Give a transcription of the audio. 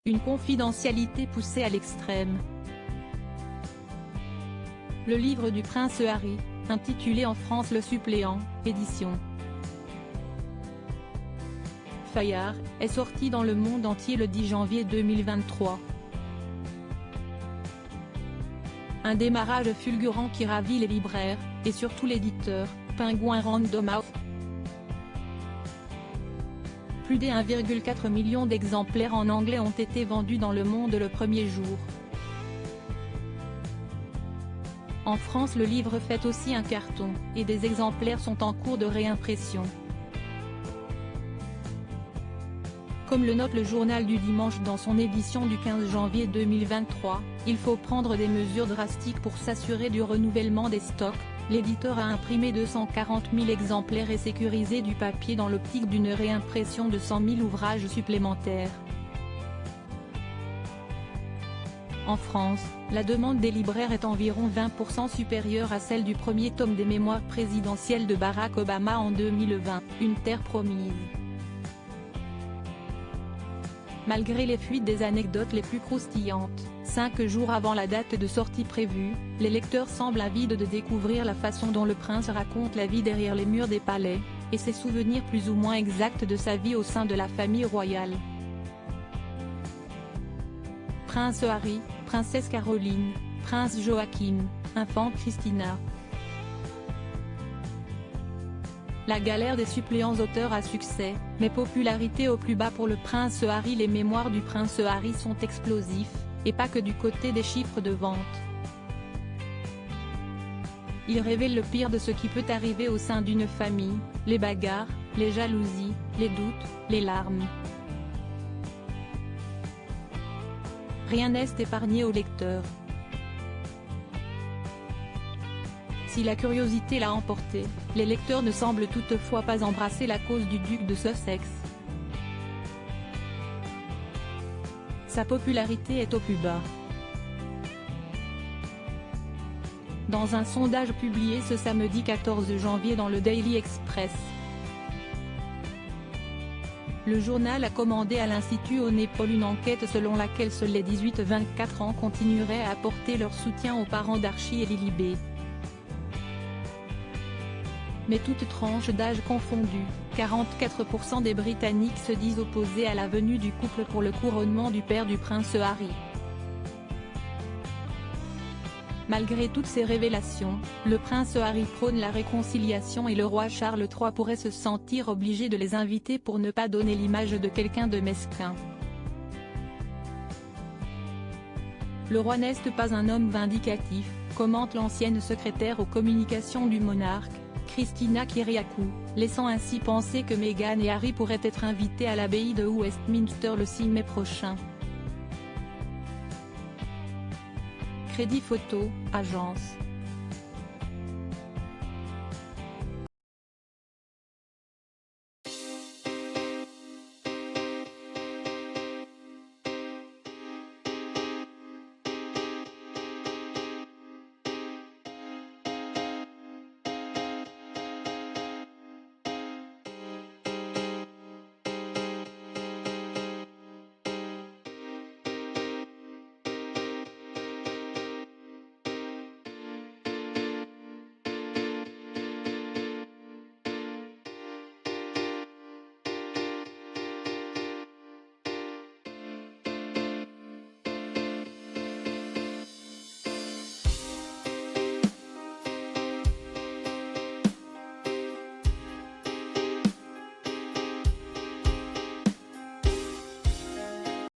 Une confidentialité poussée à l'extrême. Le livre du prince Harry, intitulé en France Le Suppléant, édition Fayard, est sorti dans le monde entier le 10 janvier 2023. Un démarrage fulgurant qui ravit les libraires, et surtout l'éditeur, Penguin Random House. Plus de 1,4 million d'exemplaires en anglais ont été vendus dans le monde le premier jour. En France, le livre fait aussi un carton, et des exemplaires sont en cours de réimpression. Comme le note le journal du dimanche dans son édition du 15 janvier 2023, il faut prendre des mesures drastiques pour s'assurer du renouvellement des stocks. L'éditeur a imprimé 240 000 exemplaires et sécurisé du papier dans l'optique d'une réimpression de 100 000 ouvrages supplémentaires. En France, la demande des libraires est environ 20% supérieure à celle du premier tome des mémoires présidentielles de Barack Obama en 2020, Une terre promise. Malgré les fuites des anecdotes les plus croustillantes, 5 jours avant la date de sortie prévue, les lecteurs semblent avides de découvrir la façon dont le prince raconte la vie derrière les murs des palais, et ses souvenirs plus ou moins exacts de sa vie au sein de la famille royale. Prince Harry, princesse Caroline, prince Joachim, infante Christina. La galère des suppléants auteurs à succès, mais popularité au plus bas pour le prince Harry. Les mémoires du prince Harry sont explosifs, et pas que du côté des chiffres de vente. Ils révèlent le pire de ce qui peut arriver au sein d'une famille, les bagarres, les jalousies, les doutes, les larmes. Rien n'est épargné au lecteur. Si la curiosité l'a emporté, les lecteurs ne semblent toutefois pas embrasser la cause du duc de Sussex. Sa popularité est au plus bas. Dans un sondage publié ce samedi 14 janvier dans le Daily Express, le journal a commandé à l'Institut Onépaule une enquête selon laquelle seuls les 18-24 ans continueraient à apporter leur soutien aux parents d'Archie et Lilibet. Mais toutes tranches d'âge confondues, 44% des Britanniques se disent opposés à la venue du couple pour le couronnement du père du prince Harry. Malgré toutes ces révélations, le prince Harry prône la réconciliation et le roi Charles III pourrait se sentir obligé de les inviter pour ne pas donner l'image de quelqu'un de mesquin. Le roi n'est pas un homme vindicatif, commente l'ancienne secrétaire aux communications du monarque, Christina Kyriakou, laissant ainsi penser que Meghan et Harry pourraient être invités à l'abbaye de Westminster le 6 mai prochain. Crédit photo, agence.